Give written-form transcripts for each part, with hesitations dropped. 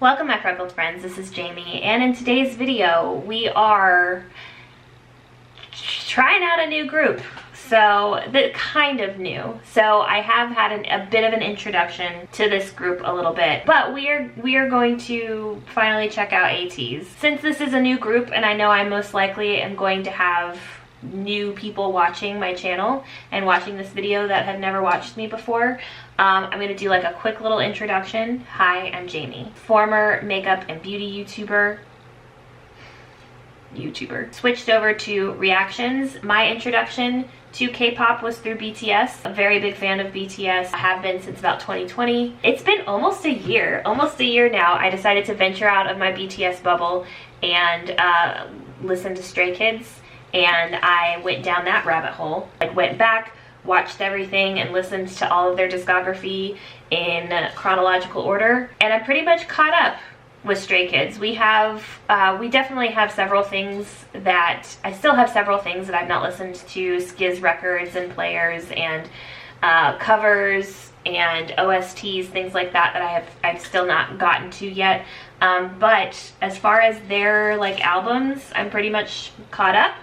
Welcome my freckled friends, this is Jamie, and in today's video we are trying out a new group. So, kind of new. So I have had a bit of an introduction to this group a little bit, but we are going to finally check out Ateez. Since this is a new group and I know I most likely am going to have new people watching my channel and watching this video that have never watched me before, I'm going to do like a quick little introduction. Hi, I'm Jamie, former makeup and beauty YouTuber. Switched over to reactions. My introduction to K-pop was through BTS. A very big fan of BTS. I have been since about 2020. It's been almost a year now. I decided to venture out of my BTS bubble and listen to Stray Kids, and I went down that rabbit hole. I went back, watched everything, and listened to all of their discography in chronological order, and I'm pretty much caught up with Stray Kids. We definitely have several things that, I still have several things that I've not listened to, Skiz records and players and covers and OSTs, things like that I've still not gotten to yet. But as far as their like albums, I'm pretty much caught up.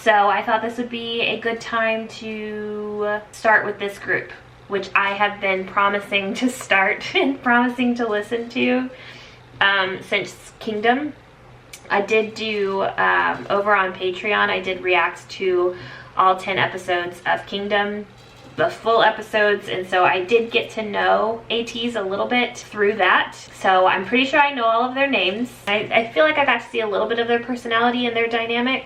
So I thought this would be a good time to start with this group, which I have been promising to start and promising to listen to since Kingdom. I did do, over on Patreon, I did react to all 10 episodes of Kingdom, the full episodes, and so I did get to know Ateez a little bit through that. So I'm pretty sure I know all of their names. I feel like I got to see a little bit of their personality and their dynamic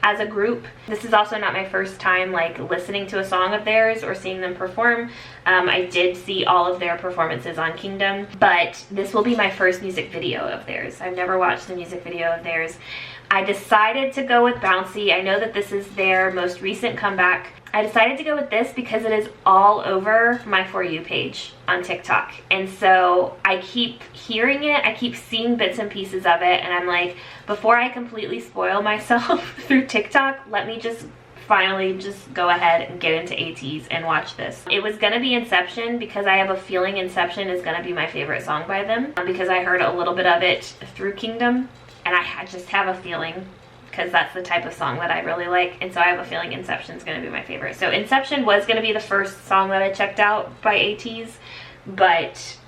as a group. This is also not my first time like listening to a song of theirs or seeing them perform. I did see all of their performances on Kingdom, but this will be my first music video of theirs. I've never watched a music video of theirs. I decided to go with Bouncy. I know that this is their most recent comeback. I decided to go with this because it is all over my For You page on TikTok. And so I keep hearing it, I keep seeing bits and pieces of it, and I'm like, before I completely spoil myself through TikTok, let me just finally just go ahead and get into Ateez and watch this. It was gonna be Inception because I have a feeling Inception is gonna be my favorite song by them, because I heard a little bit of it through Kingdom, and I just have a feeling, because that's the type of song that I really like, and so I have a feeling Inception's gonna be my favorite. So Inception was gonna be the first song that I checked out by Ateez, but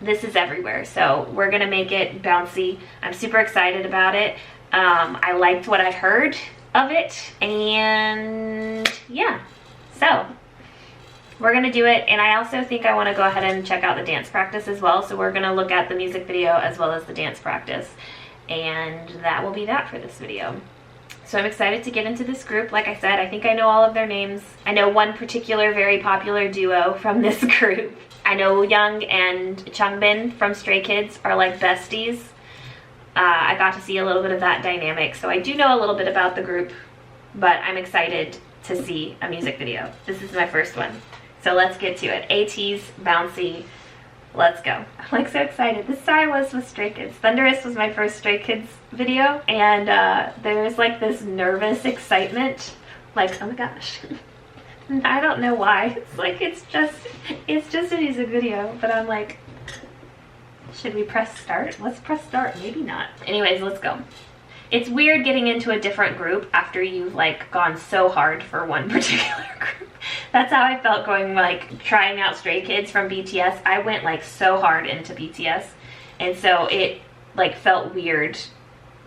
this is everywhere, so we're gonna make it Bouncy. I'm super excited about it. I liked what I heard of it, and yeah, so we're gonna do it. And I also think I want to go ahead and check out the dance practice as well, so we're gonna look at the music video as well as the dance practice, and that will be that for this video. So I'm excited to get into this group. Like I said, I think I know all of their names. I know one particular very popular duo from this group. I know Young and Changbin from Stray Kids are like besties. I got to see a little bit of that dynamic, so I do know a little bit about the group, but I'm excited to see a music video. This is my first one, so let's get to it. Ateez, Bouncy, let's go. I'm like so excited. This is how I was with Stray Kids. Thunderous was my first Stray Kids video, and there's like this nervous excitement, like, oh my gosh. I don't know why. It's like, it's just a music video, but I'm like, should we press start? Let's press start. Maybe not. Anyways, let's go. It's weird getting into a different group after you've like gone so hard for one particular group. That's how I felt going, like trying out Stray Kids from BTS. I went like so hard into BTS, and so it like felt weird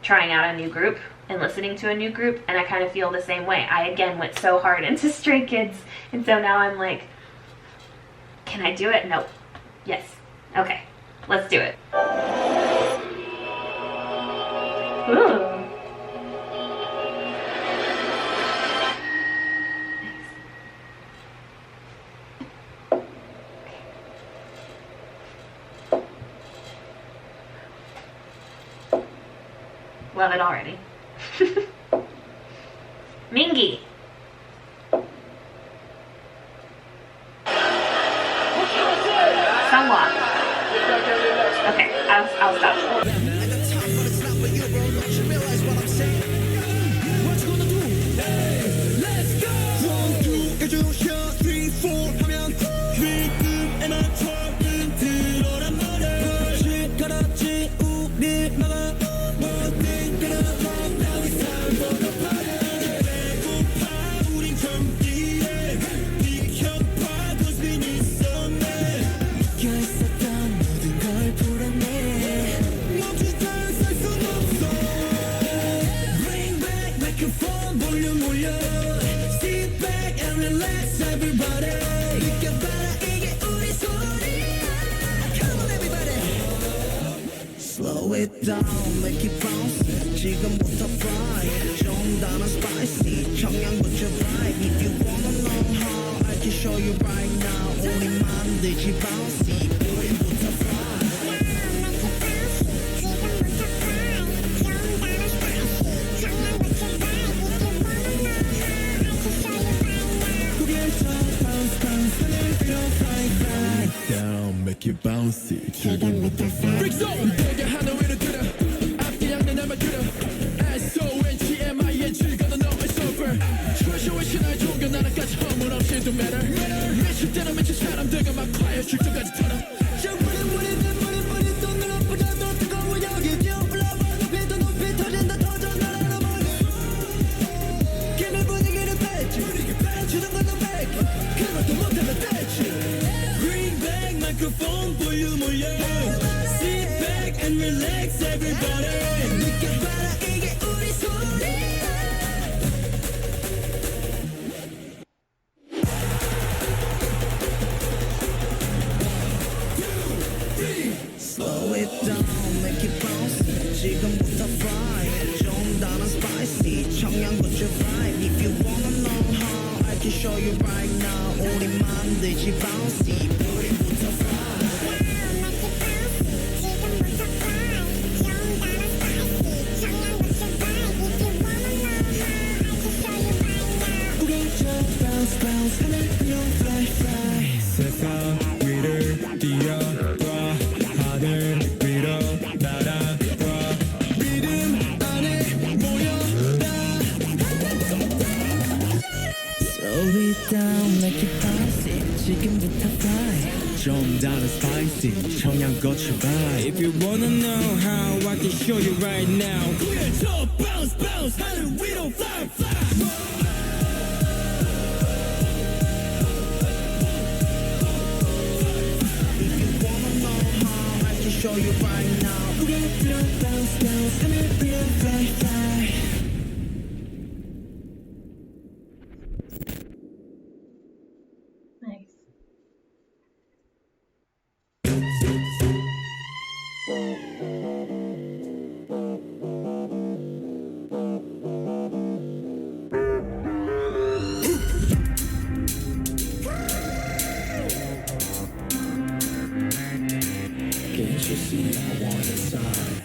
trying out a new group and listening to a new group, and I kind of feel the same way. I again went so hard into Stray Kids, and so now I'm like, can I do it? Nope. Yes. Okay. Let's do it. Ooh. Love it already. Mingy. Somewhat. Okay, I'll stop. Slow it down, make it bounce. 지금부터 fly. 좀 다른 spicy. 청양고추 vibe. If you wanna know how, I can show you right now. 우리 만들지 bouncy. 우리부터 fly. Down, make it bouncy. 지금부터 fly. Freak zone. 되게 하나 위로 들어. 앞뒤 양내 남아 들어. SONGMI의 즐거운 너의 sober. 초쇼의 신화의 종교 나라까지 허물 없이 do matter. 미칠 때는 미친 사람들과 막 fire 출두까지 털어. Microphone 볼륨 올려. Sit back and relax everybody. 느껴봐라 이게 우리 소리. Slow it down, make it bounce. 지금부터 fly. 좀 다른 spicy. 청양고추 vibe. If you wanna know how, I can show you right now. 우리 만들지 bouncy. 우리부터 fly. Bounce, 하늘 그냥 fly, fly. 세상 위를 뛰어봐. 하늘 위로 날아와. 믿음 안에 모여라. Slow it down, make it bouncy. 지금부터 fly. 좀 다른 spicy. 청양고추 vibe. If you wanna know how, I can show you right now. 구해줘, bounce, bounce. 하늘 위로 fly, fly. Show you right now. Bounce, bounce, come here, fly, fly. Nice. Can't you see I want inside?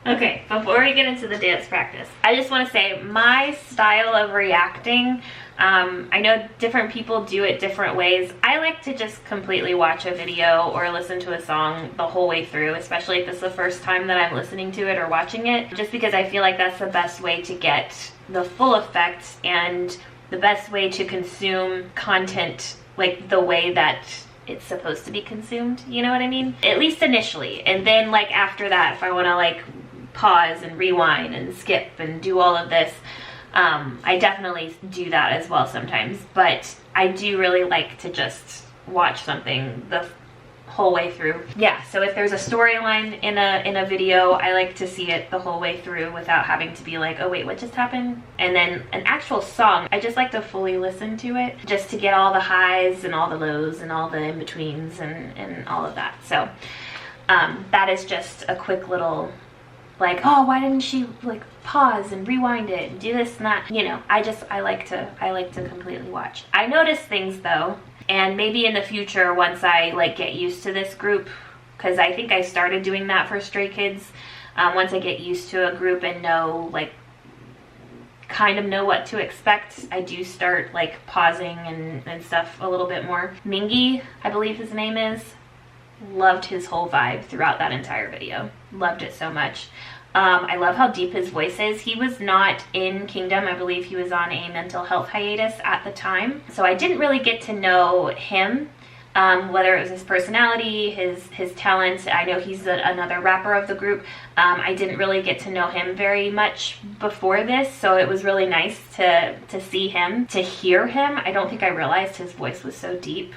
Okay, before we get into the dance practice, I just want to say my style of reacting, I know different people do it different ways. I like to just completely watch a video or listen to a song the whole way through, especially if it's the first time that I'm listening to it or watching it, just because I feel like that's the best way to get the full effect and the best way to consume content like the way that it's supposed to be consumed, you know what I mean? At least initially. And then like after that, if I want to like pause and rewind and skip and do all of this, I definitely do that as well sometimes. But I do really like to just watch something the whole way through. Yeah, so if there's a storyline in a video, I like to see it the whole way through without having to be like, oh wait, what just happened? And then an actual song, I just like to fully listen to it just to get all the highs and all the lows and all the in-betweens and all of that. So that is just a quick little like, oh, why didn't she like pause and rewind it and do this and that? You know, I like to completely watch. I notice things though, and maybe in the future once I like get used to this group, because I think I started doing that for Stray Kids. Once I get used to a group and know like kind of know what to expect, I do start like pausing and stuff a little bit more. Mingy, I believe his name is, loved his whole vibe throughout that entire video. Loved it so much. I love how deep his voice is. He was not in Kingdom. I believe he was on a mental health hiatus at the time. So I didn't really get to know him, whether it was his personality, his talents. I know he's another rapper of the group. I didn't really get to know him very much before this, so it was really nice to see him, to hear him. I don't think I realized his voice was so deep.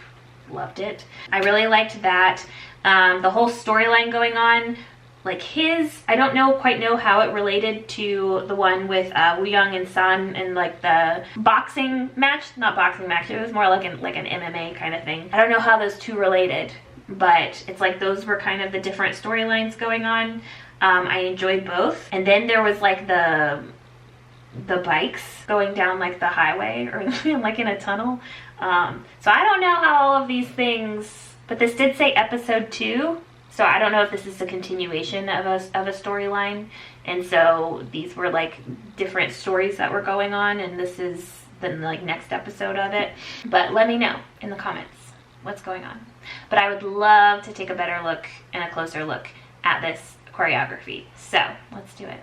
Loved it. I really liked that. The whole storyline going on, like I don't quite know how it related to the one with Wooyoung and Sun and like the boxing match. Not boxing match, it was more like an MMA kind of thing. I don't know how those two related, but it's like those were kind of the different storylines going on. I enjoyed both. And then there was like the bikes going down like the highway or like in a tunnel. So I don't know how all of these things, but this did say episode 2. So I don't know if this is a continuation of a storyline. And so these were like different stories that were going on, and this is the like next episode of it. But let me know in the comments what's going on. But I would love to take a better look and a closer look at this choreography. So let's do it.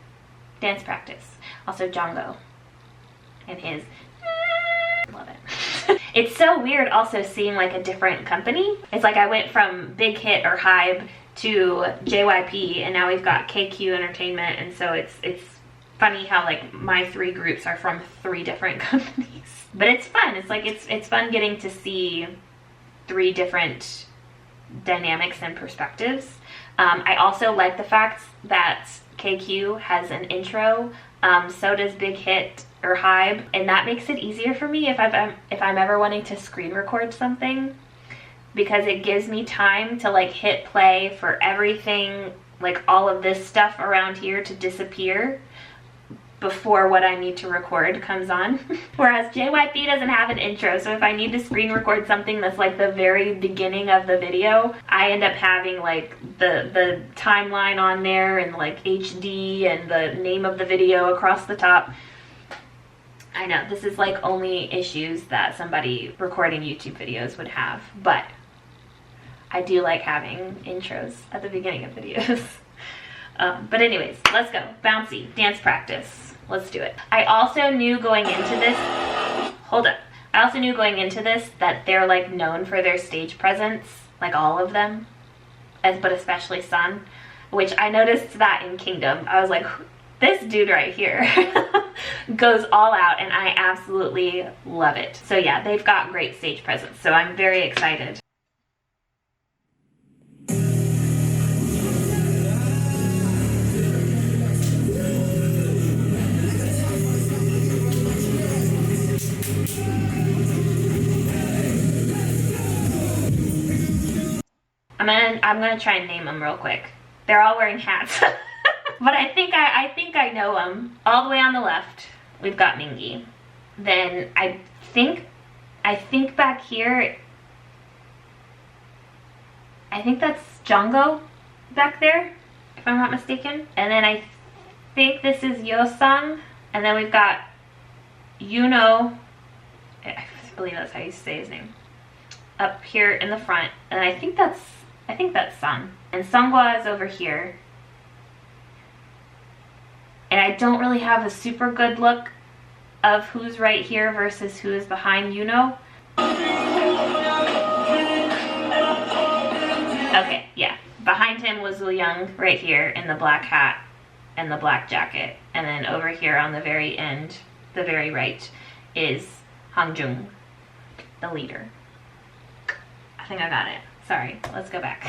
Dance practice. Also Jongho and his love it. It's so weird also seeing like a different company. It's like I went from Big Hit or Hybe to JYP, and now we've got KQ Entertainment, and so it's funny how like my 3 groups are from 3 different companies. But it's fun. It's like it's fun getting to see 3 different dynamics and perspectives. I also like the fact that KQ has an intro. So does Big Hit or Hybe, and that makes it easier for me if I'm ever wanting to screen record something, because it gives me time to like hit play for everything, like all of this stuff around here to disappear before what I need to record comes on. Whereas JYP doesn't have an intro, so if I need to screen record something that's like the very beginning of the video, I end up having like the timeline on there and like HD and the name of the video across the top. I know this is like only issues that somebody recording YouTube videos would have, but I do like having intros at the beginning of videos. But anyways, let's go. Bouncy, dance practice. Let's do it. I also knew going into this, hold up. I also knew going into this that they're like known for their stage presence, like all of them, but especially Sun, which I noticed that in Kingdom. I was like, this dude right here goes all out, and I absolutely love it. So yeah, they've got great stage presence, so I'm very excited. I'm gonna try and name them real quick. They're all wearing hats. But I think I know them. All the way on the left, we've got Mingi. Then I think back here, I think that's Jongho back there, if I'm not mistaken. And then I think this is Yeosang. And then we've got Yuno, I believe that's how you say his name, up here in the front. And I think that's Sun. And Sunghwa is over here. And I don't really have a super good look of who's right here versus who is behind Yuno. Okay, yeah. Behind him was Wooyoung right here in the black hat and the black jacket. And then over here on the very end, the very right, is Hangjung, the leader. I think I got it. Sorry, let's go back.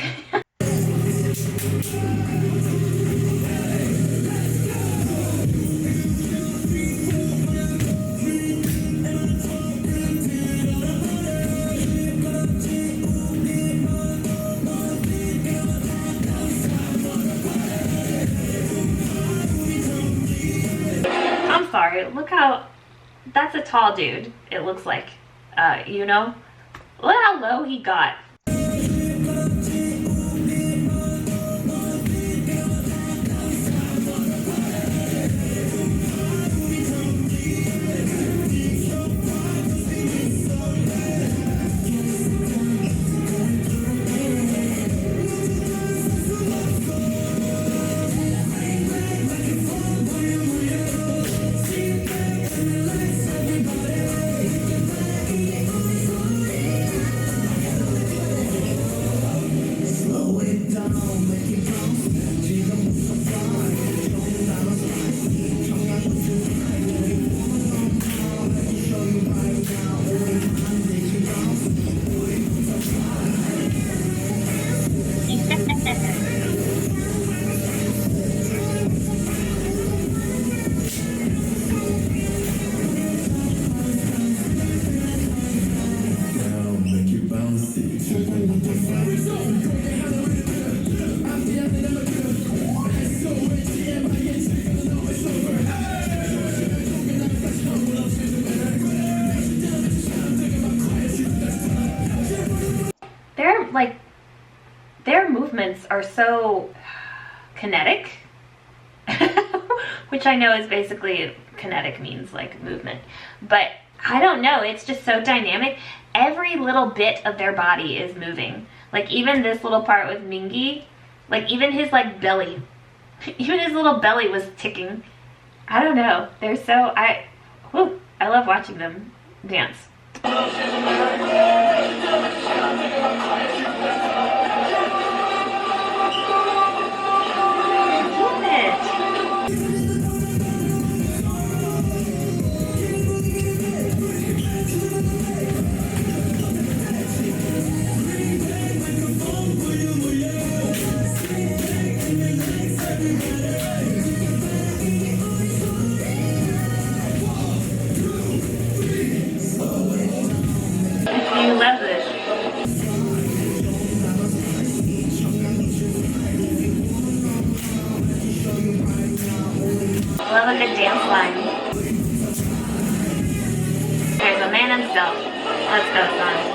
I'm sorry, look how, that's a tall dude, it looks like, you know? Look how low he got. their movements are so kinetic, which I know is basically, kinetic means like movement, but I don't know, it's just so dynamic. Every little bit of their body is moving. Like even this little part with Mingi, like even his like belly, even his little belly was ticking. I don't know, they're so, I love watching them dance. Love a good dance line. There's a man himself. Let's go, son.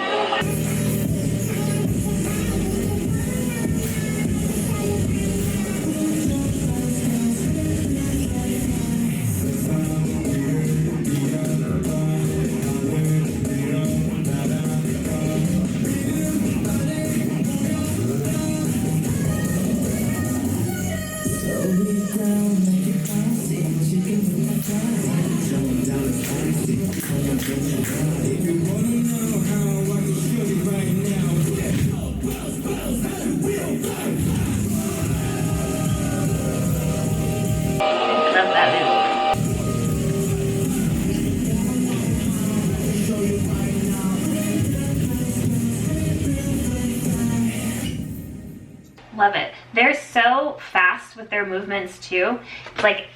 Love it. They're so fast with their movements too. Like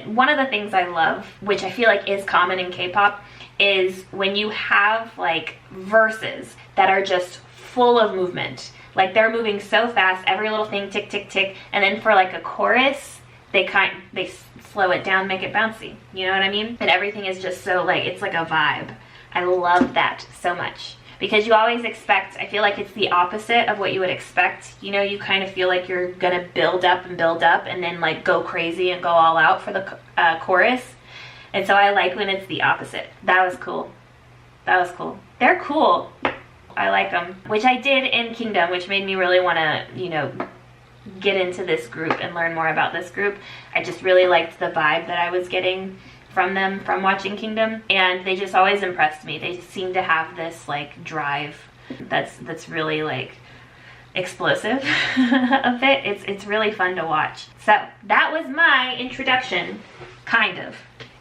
one of the things I love, which I feel like is common in K-pop, is when you have like verses that are just full of movement. Like they're moving so fast, every little thing tick, tick, tick. And then for like a chorus, they slow it down, make it bouncy. You know what I mean? And everything is just so like, it's like a vibe. I love that so much. Because you always expect, I feel like it's the opposite of what you would expect. You know, you kind of feel like you're gonna build up and then like go crazy and go all out for the chorus. And so I like when it's the opposite. That was cool. That was cool. They're cool. I like them. Which I did in Kingdom, which made me really wanna, you know, get into this group and learn more about this group. I just really liked the vibe that I was getting from them from watching Kingdom, and they just always impressed me. They seem to have this like drive that's really like explosive a bit. It's really fun to watch. So that was my introduction, kind of,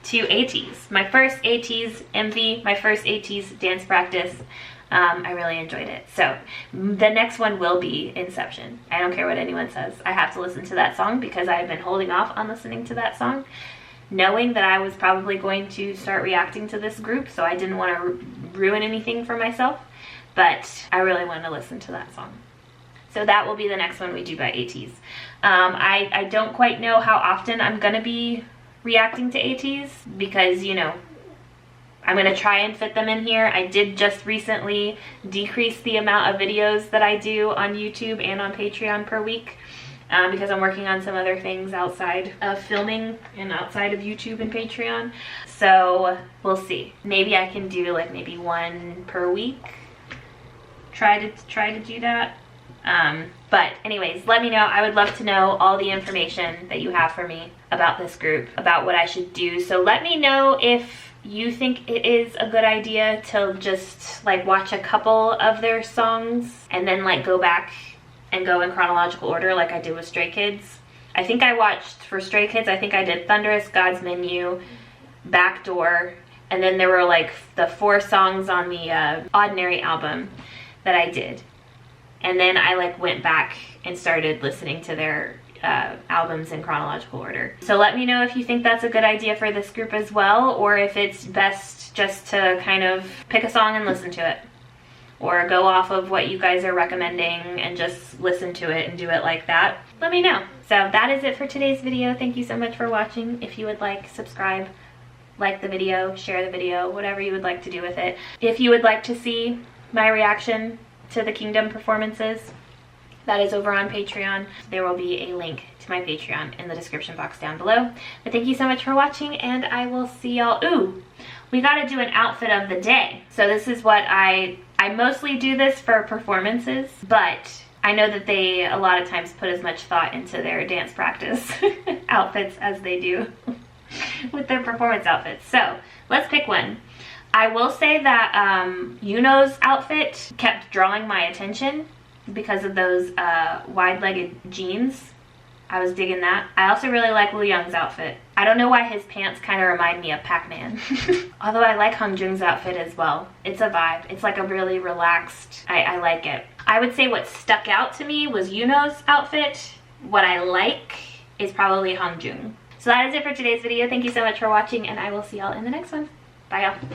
to Ateez. My first Ateez MV, my first Ateez dance practice. I really enjoyed it. So the next one will be Inception. I don't care what anyone says. I have to listen to that song because I've been holding off on listening to that song, knowing that I was probably going to start reacting to this group, so I didn't want to ruin anything for myself, but I really wanted to listen to that song. So that will be the next one we do by Ateez. I don't quite know how often I'm going to be reacting to Ateez because, you know, I'm going to try and fit them in here. I did just recently decrease the amount of videos that I do on YouTube and on Patreon per week. Because I'm working on some other things outside of filming and outside of YouTube and Patreon. So we'll see. Maybe I can do like maybe one per week. Try to do that. But anyways, let me know. I would love to know all the information that you have for me about this group, about what I should do. So let me know if you think it is a good idea to just like watch a couple of their songs and then like go back and go in chronological order like I did with Stray Kids. I think I watched, for Stray Kids, I think I did Thunderous, God's Menu, Backdoor, and then there were like the 4 songs on the Ordinary album that I did. And then I like went back and started listening to their albums in chronological order. So let me know if you think that's a good idea for this group as well, or if it's best just to kind of pick a song and listen to it, or go off of what you guys are recommending and just listen to it and do it like that. Let me know. So that is it for today's video. Thank you so much for watching. If you would like, subscribe, like the video, share the video, whatever you would like to do with it. If you would like to see my reaction to the Kingdom performances, That is over on Patreon. There will be a link to my Patreon in the description box down below. But thank you so much for watching, and I will see y'all. Ooh, we gotta do an outfit of the day. So this is what I mostly do this for performances, but I know that they a lot of times put as much thought into their dance practice outfits as they do with their performance outfits. So let's pick one. I will say that Yuno's outfit kept drawing my attention because of those wide-legged jeans. I was digging that. I also really like Woo Young's outfit. I don't know why his pants kind of remind me of Pac-Man. Although I like Hongjoong's outfit as well. It's a vibe. It's like a really relaxed, I like it. I would say what stuck out to me was Yuno's outfit. What I like is probably Hongjoong. So that is it for today's video. Thank you so much for watching, and I will see y'all in the next one. Bye, y'all.